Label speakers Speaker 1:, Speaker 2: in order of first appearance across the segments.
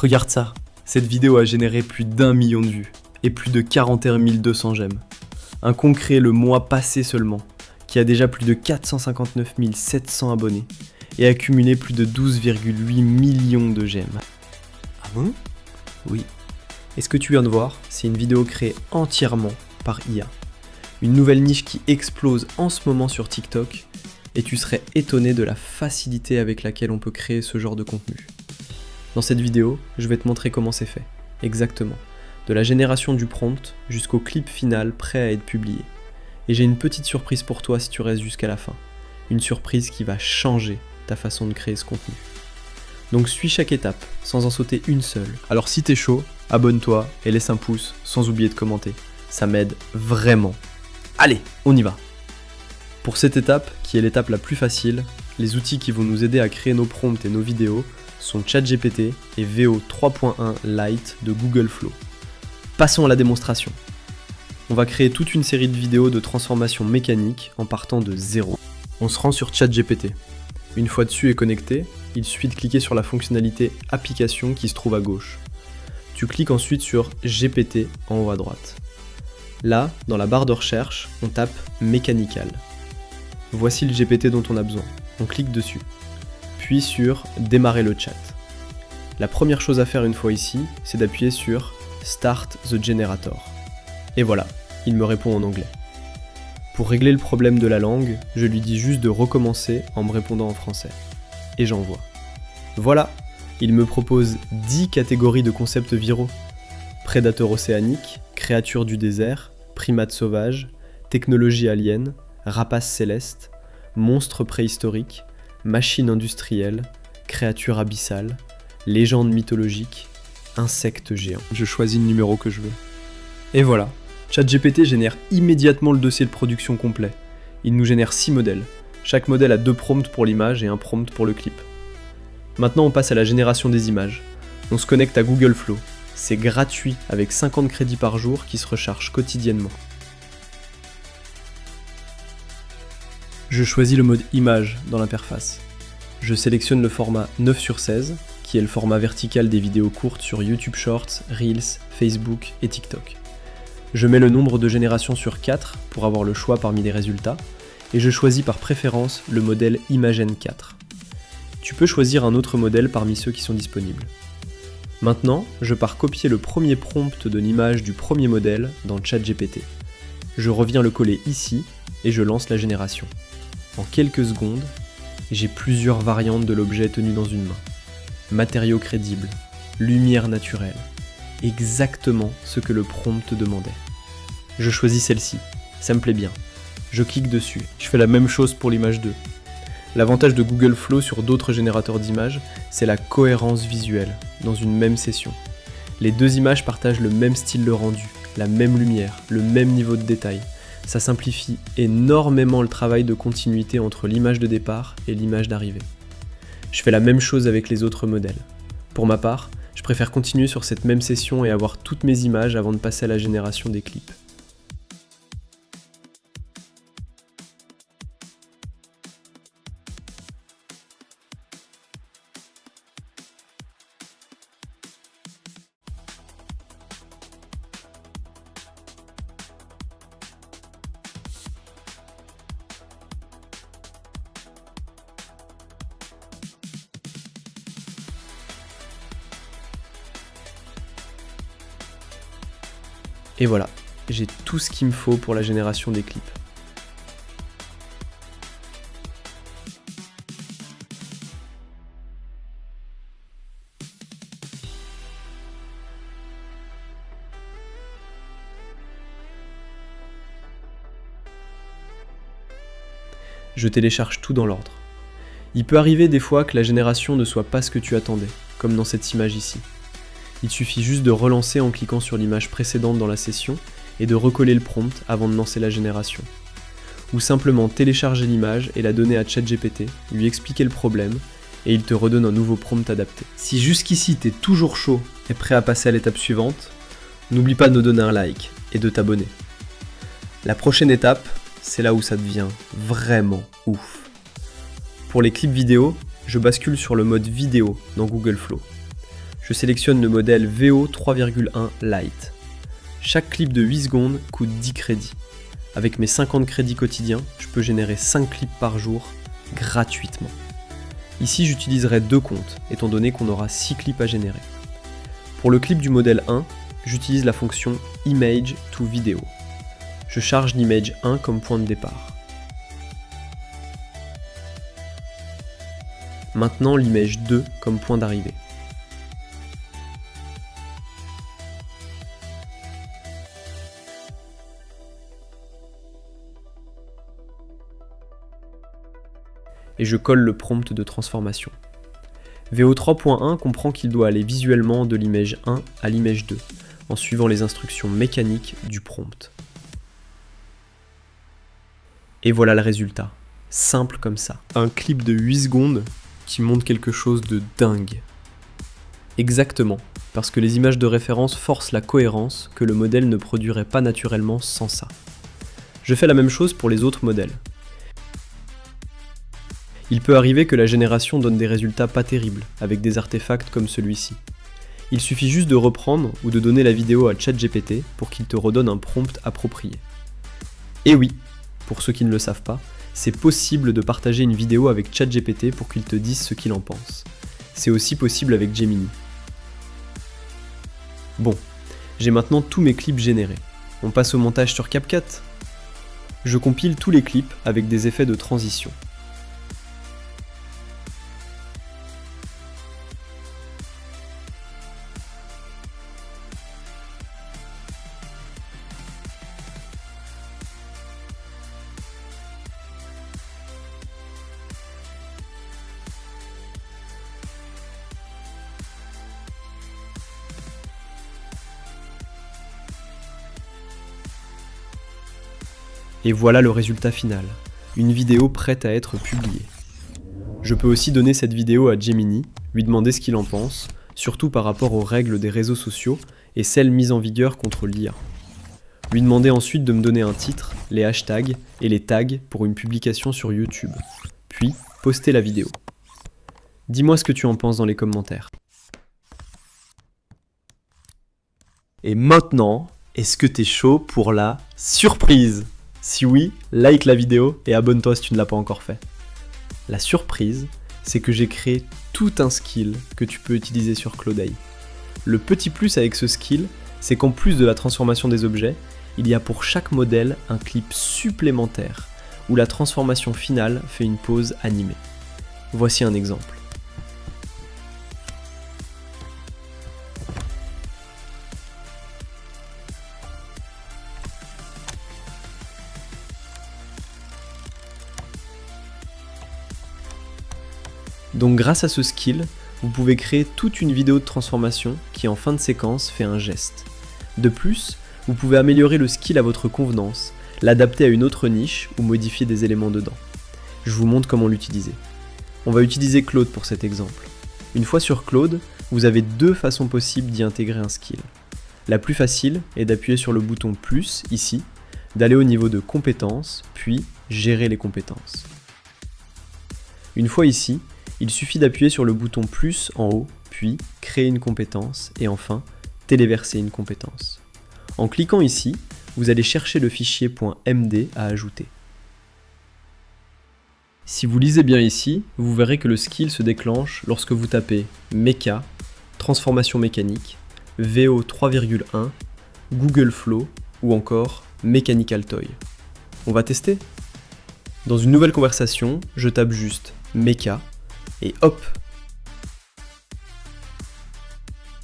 Speaker 1: Regarde ça, cette vidéo a généré plus d'1 million de vues et plus de 41 200 j'aime. Un concret le mois passé seulement, qui a déjà plus de 459 700 abonnés et a cumulé plus de 12,8 millions de j'aime.
Speaker 2: Ah bon?
Speaker 1: Oui. Et ce que tu viens de voir, c'est une vidéo créée entièrement par IA. Une nouvelle niche qui explose en ce moment sur TikTok, et tu serais étonné de la facilité avec laquelle on peut créer ce genre de contenu. Dans cette vidéo, je vais te montrer comment c'est fait, exactement, de la génération du prompt jusqu'au clip final prêt à être publié. Et j'ai une petite surprise pour toi si tu restes jusqu'à la fin. Une surprise qui va changer ta façon de créer ce contenu. Donc suis chaque étape, sans en sauter une seule. Alors si t'es chaud, abonne-toi et laisse un pouce, sans oublier de commenter. Ça m'aide vraiment. Allez, on y va! Pour cette étape, qui est l'étape la plus facile, les outils qui vont nous aider à créer nos prompts et nos vidéos sont ChatGPT et VO 3.1 Lite de Google Flow. Passons à la démonstration. On va créer toute une série de vidéos de transformation mécanique en partant de zéro. On se rend sur ChatGPT. Une fois dessus et connecté, il suffit de cliquer sur la fonctionnalité Application qui se trouve à gauche. Tu cliques ensuite sur GPT en haut à droite. Là, dans la barre de recherche, on tape Mechanical. Voici le GPT dont on a besoin. On clique dessus. Puis sur Démarrer le chat. La première chose à faire une fois ici, c'est d'appuyer sur Start the Generator. Et voilà, il me répond en anglais. Pour régler le problème de la langue, je lui dis juste de recommencer en me répondant en français. Et j'envoie. Voilà, il me propose 10 catégories de concepts viraux. Prédateurs océaniques, créatures du désert, primates sauvages, technologie alien, rapaces célestes, monstres préhistoriques, machines industrielles, créatures abyssales, légendes mythologiques, insectes géants. Je choisis le numéro que je veux. Et voilà, ChatGPT génère immédiatement le dossier de production complet. Il nous génère 6 modèles. Chaque modèle a 2 prompts pour l'image et un prompt pour le clip. Maintenant on passe à la génération des images. On se connecte à Google Flow. C'est gratuit avec 50 crédits par jour qui se rechargent quotidiennement. Je choisis le mode image dans l'interface. Je sélectionne le format 9:16, qui est le format vertical des vidéos courtes sur YouTube Shorts, Reels, Facebook et TikTok. Je mets le nombre de générations sur 4 pour avoir le choix parmi les résultats, et je choisis par préférence le modèle Imagen 4. Tu peux choisir un autre modèle parmi ceux qui sont disponibles. Maintenant, je pars copier le premier prompt de l'image du premier modèle dans ChatGPT. Je reviens le coller ici et je lance la génération. En quelques secondes, j'ai plusieurs variantes de l'objet tenu dans une main. Matériaux crédibles, lumière naturelle, exactement ce que le prompt demandait. Je choisis celle-ci, ça me plaît bien. Je clique dessus, je fais la même chose pour l'image 2. L'avantage de Google Flow sur d'autres générateurs d'images, c'est la cohérence visuelle, dans une même session. Les deux images partagent le même style de rendu, la même lumière, le même niveau de détail. Ça simplifie énormément le travail de continuité entre l'image de départ et l'image d'arrivée. Je fais la même chose avec les autres modèles. Pour ma part, je préfère continuer sur cette même session et avoir toutes mes images avant de passer à la génération des clips. Et voilà, j'ai tout ce qu'il me faut pour la génération des clips. Je télécharge tout dans l'ordre. Il peut arriver des fois que la génération ne soit pas ce que tu attendais, comme dans cette image ici. Il suffit juste de relancer en cliquant sur l'image précédente dans la session et de recoller le prompt avant de lancer la génération. Ou simplement télécharger l'image et la donner à ChatGPT, lui expliquer le problème et il te redonne un nouveau prompt adapté. Si jusqu'ici t'es toujours chaud et prêt à passer à l'étape suivante, n'oublie pas de nous donner un like et de t'abonner. La prochaine étape, c'est là où ça devient vraiment ouf. Pour les clips vidéo, je bascule sur le mode vidéo dans Google Flow. Je sélectionne le modèle VO 3,1 Lite. Chaque clip de 8 secondes coûte 10 crédits. Avec mes 50 crédits quotidiens, je peux générer 5 clips par jour gratuitement. Ici, j'utiliserai 2 comptes, étant donné qu'on aura 6 clips à générer. Pour le clip du modèle 1, j'utilise la fonction Image to Video. Je charge l'image 1 comme point de départ. Maintenant l'image 2 comme point d'arrivée. Et je colle le prompt de transformation. VO 3.1 comprend qu'il doit aller visuellement de l'image 1 à l'image 2, en suivant les instructions mécaniques du prompt. Et voilà le résultat, simple comme ça. Un clip de 8 secondes qui montre quelque chose de dingue. Exactement, parce que les images de référence forcent la cohérence que le modèle ne produirait pas naturellement sans ça. Je fais la même chose pour les autres modèles. Il peut arriver que la génération donne des résultats pas terribles, avec des artefacts comme celui-ci. Il suffit juste de reprendre ou de donner la vidéo à ChatGPT pour qu'il te redonne un prompt approprié. Et oui, pour ceux qui ne le savent pas, c'est possible de partager une vidéo avec ChatGPT pour qu'il te dise ce qu'il en pense. C'est aussi possible avec Gemini. Bon, j'ai maintenant tous mes clips générés. On passe au montage sur CapCut. Je compile tous les clips avec des effets de transition. Et voilà le résultat final, une vidéo prête à être publiée. Je peux aussi donner cette vidéo à Gemini, lui demander ce qu'il en pense, surtout par rapport aux règles des réseaux sociaux et celles mises en vigueur contre l'IA. Lui demander ensuite de me donner un titre, les hashtags et les tags pour une publication sur YouTube, puis poster la vidéo. Dis-moi ce que tu en penses dans les commentaires. Et maintenant, est-ce que t'es chaud pour la surprise ? Si oui, like la vidéo et abonne-toi si tu ne l'as pas encore fait. La surprise, c'est que j'ai créé tout un skill que tu peux utiliser sur Claude AI. Le petit plus avec ce skill, c'est qu'en plus de la transformation des objets, il y a pour chaque modèle un clip supplémentaire où la transformation finale fait une pause animée. Voici un exemple. Donc grâce à ce skill, vous pouvez créer toute une vidéo de transformation qui en fin de séquence fait un geste. De plus, vous pouvez améliorer le skill à votre convenance, l'adapter à une autre niche ou modifier des éléments dedans. Je vous montre comment l'utiliser. On va utiliser Claude pour cet exemple. Une fois sur Claude, vous avez 2 façons possibles d'y intégrer un skill. La plus facile est d'appuyer sur le bouton plus ici, d'aller au niveau de compétences, puis gérer les compétences. Une fois ici, il suffit d'appuyer sur le bouton plus en haut, puis créer une compétence et enfin téléverser une compétence. En cliquant ici, vous allez chercher le fichier .md à ajouter. Si vous lisez bien ici, vous verrez que le skill se déclenche lorsque vous tapez Mecha, transformation mécanique, VO 3,1, Google Flow ou encore Mechanical Toy. On va tester ? Dans une nouvelle conversation, je tape juste Mecha et hop!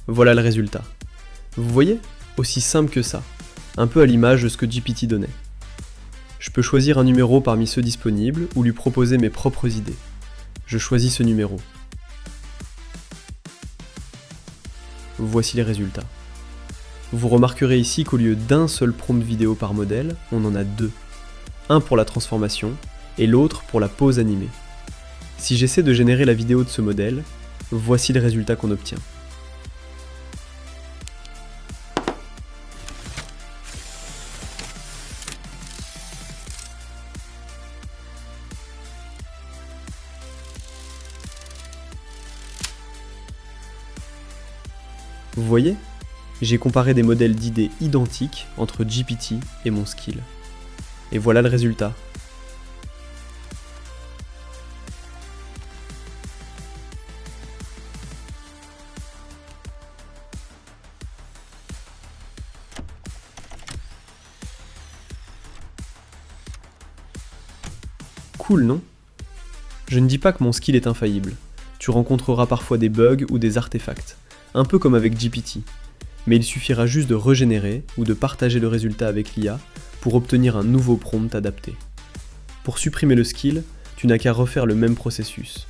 Speaker 1: Voilà le résultat. Vous voyez ? Aussi simple que ça, un peu à l'image de ce que GPT donnait. Je peux choisir un numéro parmi ceux disponibles ou lui proposer mes propres idées. Je choisis ce numéro. Voici les résultats. Vous remarquerez ici qu'au lieu d'un seul prompt vidéo par modèle, on en a 2. Un pour la transformation et l'autre pour la pause animée. Si j'essaie de générer la vidéo de ce modèle, voici le résultat qu'on obtient. Vous voyez ? J'ai comparé des modèles d'idées identiques entre GPT et mon skill. Et voilà le résultat. Cool, non ? Je ne dis pas que mon skill est infaillible. Tu rencontreras parfois des bugs ou des artefacts, un peu comme avec GPT. Mais il suffira juste de régénérer ou de partager le résultat avec l'IA pour obtenir un nouveau prompt adapté. Pour supprimer le skill, tu n'as qu'à refaire le même processus.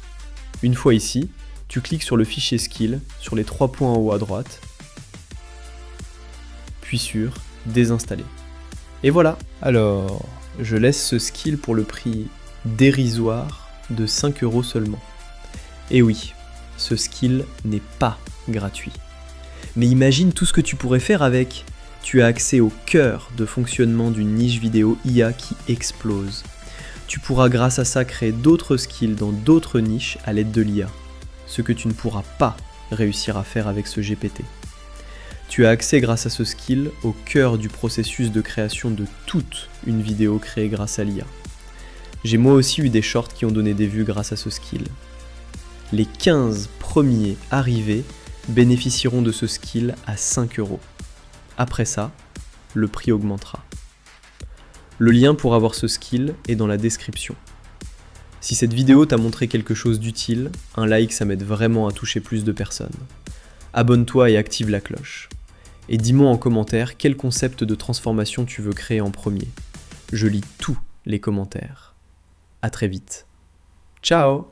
Speaker 1: Une fois ici, tu cliques sur le fichier skill sur les 3 points en haut à droite, puis sur désinstaller. Et voilà. Alors, je laisse ce skill pour le prix dérisoire de 5 € seulement. Et oui, ce skill n'est pas gratuit. Mais imagine tout ce que tu pourrais faire avec. Tu as accès au cœur de fonctionnement d'une niche vidéo IA qui explose. Tu pourras grâce à ça créer d'autres skills dans d'autres niches à l'aide de l'IA, ce que tu ne pourras pas réussir à faire avec ce GPT. Tu as accès grâce à ce skill au cœur du processus de création de toute une vidéo créée grâce à l'IA. J'ai moi aussi eu des shorts qui ont donné des vues grâce à ce skill. Les 15 premiers arrivés bénéficieront de ce skill à 5 €. Après ça, le prix augmentera. Le lien pour avoir ce skill est dans la description. Si cette vidéo t'a montré quelque chose d'utile, un like ça m'aide vraiment à toucher plus de personnes. Abonne-toi et active la cloche. Et dis-moi en commentaire quel concept de transformation tu veux créer en premier. Je lis tous les commentaires. À très vite. Ciao!